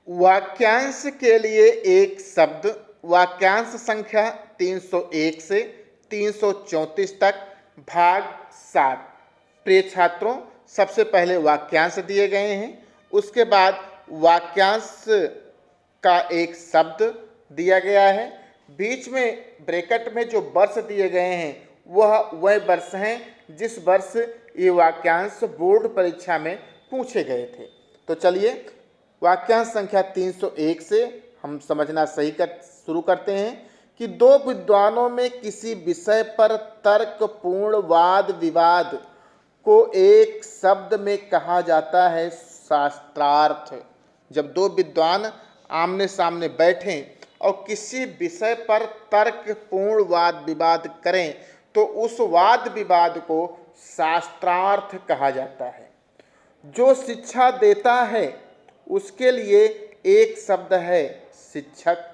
वाक्यांश के लिए एक शब्द। वाक्यांश संख्या 301 से 334 तक, भाग 7। प्रिय छात्रों, सबसे पहले वाक्यांश दिए गए हैं, उसके बाद वाक्यांश का एक शब्द दिया गया है। बीच में ब्रैकेट में जो वर्ष दिए गए हैं वह वर्ष हैं जिस वर्ष ये वाक्यांश बोर्ड परीक्षा में पूछे गए थे। तो चलिए वाक्यांश संख्या 301 से हम समझना शुरू करते हैं कि दो विद्वानों में किसी विषय पर तर्कपूर्ण वाद विवाद को एक शब्द में कहा जाता है शास्त्रार्थ। जब दो विद्वान आमने सामने बैठें और किसी विषय पर तर्कपूर्ण वाद विवाद करें तो उस वाद विवाद को शास्त्रार्थ कहा जाता है। जो शिक्षा देता है उसके लिए एक शब्द है शिक्षक।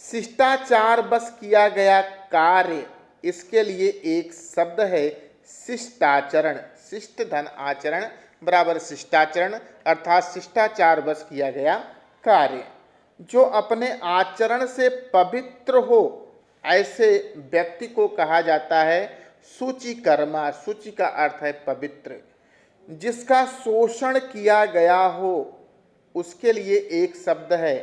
शिष्टाचार बस किया गया कार्य, इसके लिए एक शब्द है शिष्टाचरण। शिष्ट धन आचरण बराबर शिष्टाचरण, अर्थात शिष्टाचार बस किया गया कार्य। जो अपने आचरण से पवित्र हो ऐसे व्यक्ति को कहा जाता है शुचिकर्मा। शुचि का अर्थ है पवित्र। जिसका शोषण किया गया हो उसके लिए एक शब्द है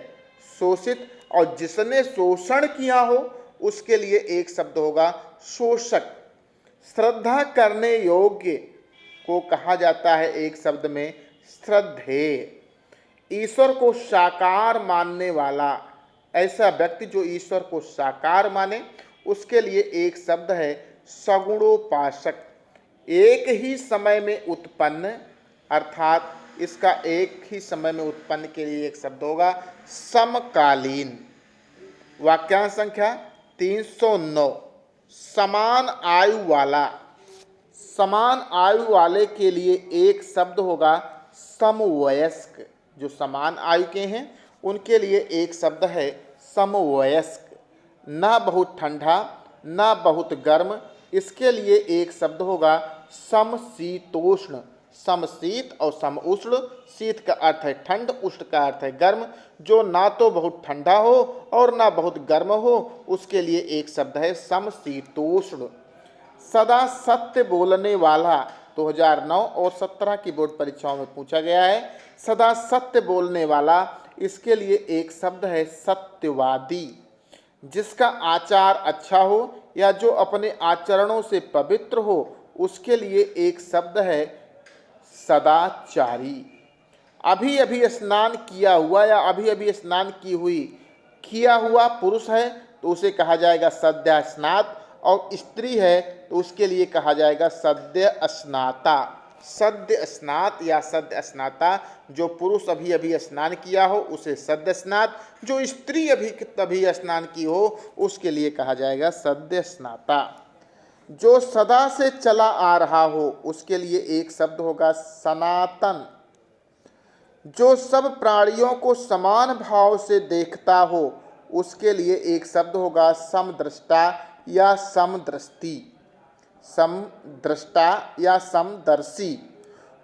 शोषित, और जिसने शोषण किया हो उसके लिए एक शब्द होगा शोषक। श्रद्धा करने योग्य को कहा जाता है एक शब्द में श्रद्धेय। ईश्वर को साकार मानने वाला, ऐसा व्यक्ति जो ईश्वर को साकार माने उसके लिए एक शब्द है सगुणोपासक। एक ही समय में उत्पन्न, अर्थात इसका एक ही समय में उत्पन्न के लिए एक शब्द होगा समकालीन। वाक्यांश संख्या 309 समान आयु वाला। समान आयु वाले के लिए एक शब्द होगा समवयस्क। जो समान आयु के हैं उनके लिए एक शब्द है समवयस्क। ना बहुत ठंडा ना बहुत गर्म, इसके लिए एक शब्द होगा समशीतोष्ण। समशीत और समउष्ण, शीत का अर्थ है ठंड, उष्ण का अर्थ है गर्म। जो ना तो बहुत ठंडा हो और ना बहुत गर्म हो उसके लिए एक शब्द है समशीतोष्ण। सदा सत्य बोलने वाला 2009 और 17 की बोर्ड परीक्षाओं में पूछा गया है। सदा सत्य बोलने वाला, इसके लिए एक शब्द है सत्यवादी। जिसका आचार अच्छा हो या जो अपने आचरणों से पवित्र हो उसके लिए एक शब्द है सदाचारी। अभी अभी स्नान किया हुआ या अभी अभी स्नान की हुई, किया हुआ पुरुष है तो उसे कहा जाएगा सद्य स्नात, और स्त्री है तो उसके लिए कहा जाएगा सद्य स्नाता। सद्य स्नात या सद्य स्नाता, जो पुरुष अभी अभी स्नान किया हो उसे सद्य स्नात, जो स्त्री अभी तभी स्नान की हो उसके लिए कहा जाएगा सद्य स्नाता। जो सदा से चला आ रहा हो उसके लिए एक शब्द होगा सनातन। जो सब प्राणियों को समान भाव से देखता हो उसके लिए एक शब्द होगा समदृष्टा या समदृष्टि। समदृष्टा या समदर्शी।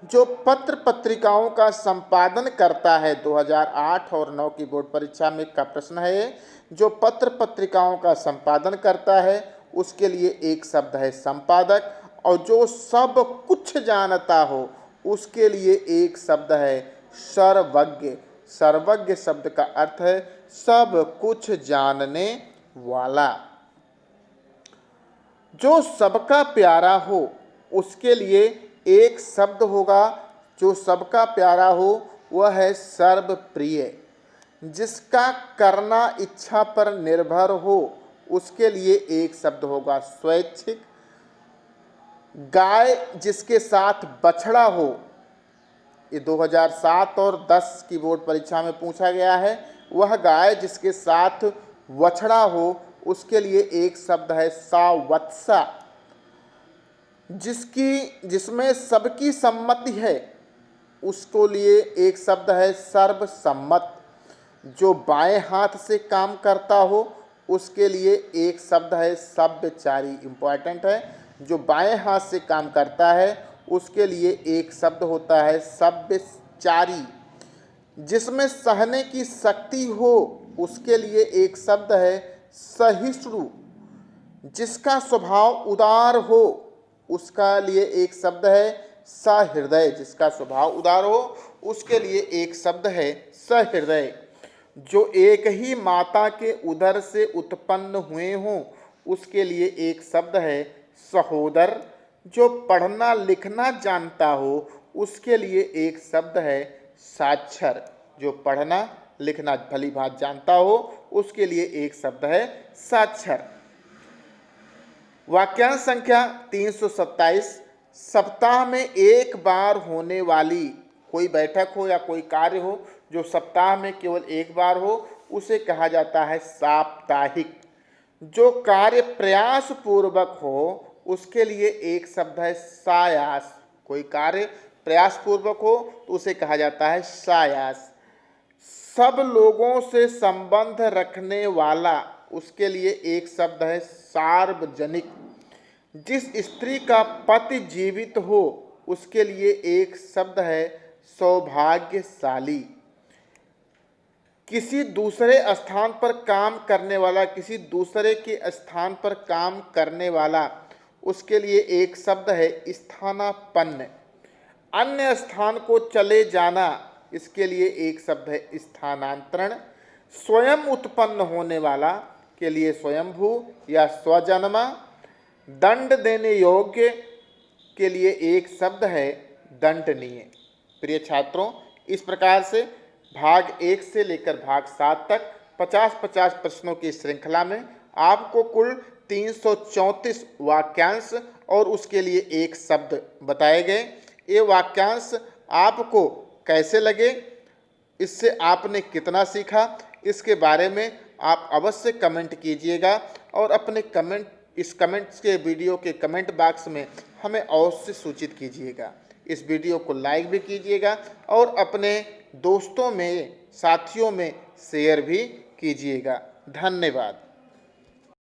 जो पत्र पत्रिकाओं का संपादन करता है, 2008 और 9 की बोर्ड परीक्षा में का प्रश्न है, जो पत्र पत्रिकाओं का संपादन करता है उसके लिए एक शब्द है संपादक। और जो सब कुछ जानता हो उसके लिए एक शब्द है सर्वज्ञ। सर्वज्ञ शब्द का अर्थ है सब कुछ जानने वाला। जो सबका प्यारा हो उसके लिए एक शब्द होगा, जो सबका प्यारा हो वह है सर्वप्रिय। जिसका करना इच्छा पर निर्भर हो उसके लिए एक शब्द होगा स्वैच्छिक। गाय जिसके साथ बछड़ा हो, ये 2007 और 10 की बोर्ड परीक्षा में पूछा गया है। वह गाय जिसके साथ बछड़ा हो उसके लिए एक शब्द है सावत्सा। जिसमें सबकी सम्मति है उसको लिए एक शब्द है सर्वसम्मत। जो बाएं हाथ से काम करता हो उसके लिए एक शब्द है सभ्यचारी। इम्पॉर्टेंट है, जो बाएं हाथ से काम करता है उसके लिए एक शब्द होता है सभ्यचारी। जिसमें सहने की शक्ति हो उसके लिए एक शब्द है सहिष्णु। जिसका स्वभाव उदार हो उसका लिए एक शब्द है सहृदय। जिसका स्वभाव उदार हो उसके लिए एक शब्द है सहृदय। जो एक ही माता के उदर से उत्पन्न हुए हों उसके लिए एक शब्द है सहोदर। जो पढ़ना लिखना जानता हो उसके लिए एक शब्द है साक्षर। जो पढ़ना लिखना भली भांति जानता हो उसके लिए एक शब्द है साक्षर। वाक्यांश संख्या 327। सप्ताह में एक बार होने वाली कोई बैठक हो या कोई कार्य हो जो सप्ताह में केवल एक बार हो उसे कहा जाता है साप्ताहिक। जो कार्य प्रयास पूर्वक हो उसके लिए एक शब्द है सायास। कोई कार्य प्रयास पूर्वक हो तो उसे कहा जाता है सायास। सब लोगों से संबंध रखने वाला उसके लिए एक शब्द है सार्वजनिक। जिस स्त्री का पति जीवित हो उसके लिए एक शब्द है सौभाग्यशाली। किसी दूसरे स्थान पर काम करने वाला, किसी दूसरे के स्थान पर काम करने वाला उसके लिए एक शब्द है स्थानापन्न। अन्य स्थान को चले जाना इसके लिए एक शब्द है स्थानांतरण। स्वयं उत्पन्न होने वाला के लिए स्वयंभू या स्वजन्मा। दंड देने योग्य के लिए एक शब्द है दंडनीय। प्रिय छात्रों, इस प्रकार से भाग 1 से लेकर भाग 7 तक 50-50 प्रश्नों की श्रृंखला में आपको कुल 334 वाक्यांश और उसके लिए एक शब्द बताए गए। ये वाक्यांश आपको कैसे लगे, इससे आपने कितना सीखा, इसके बारे में आप अवश्य कमेंट कीजिएगा और अपने इस कमेंट्स के वीडियो के कमेंट बॉक्स में हमें अवश्य सूचित कीजिएगा। इस वीडियो को लाइक भी कीजिएगा और अपने दोस्तों में, साथियों में शेयर भी कीजिएगा। धन्यवाद।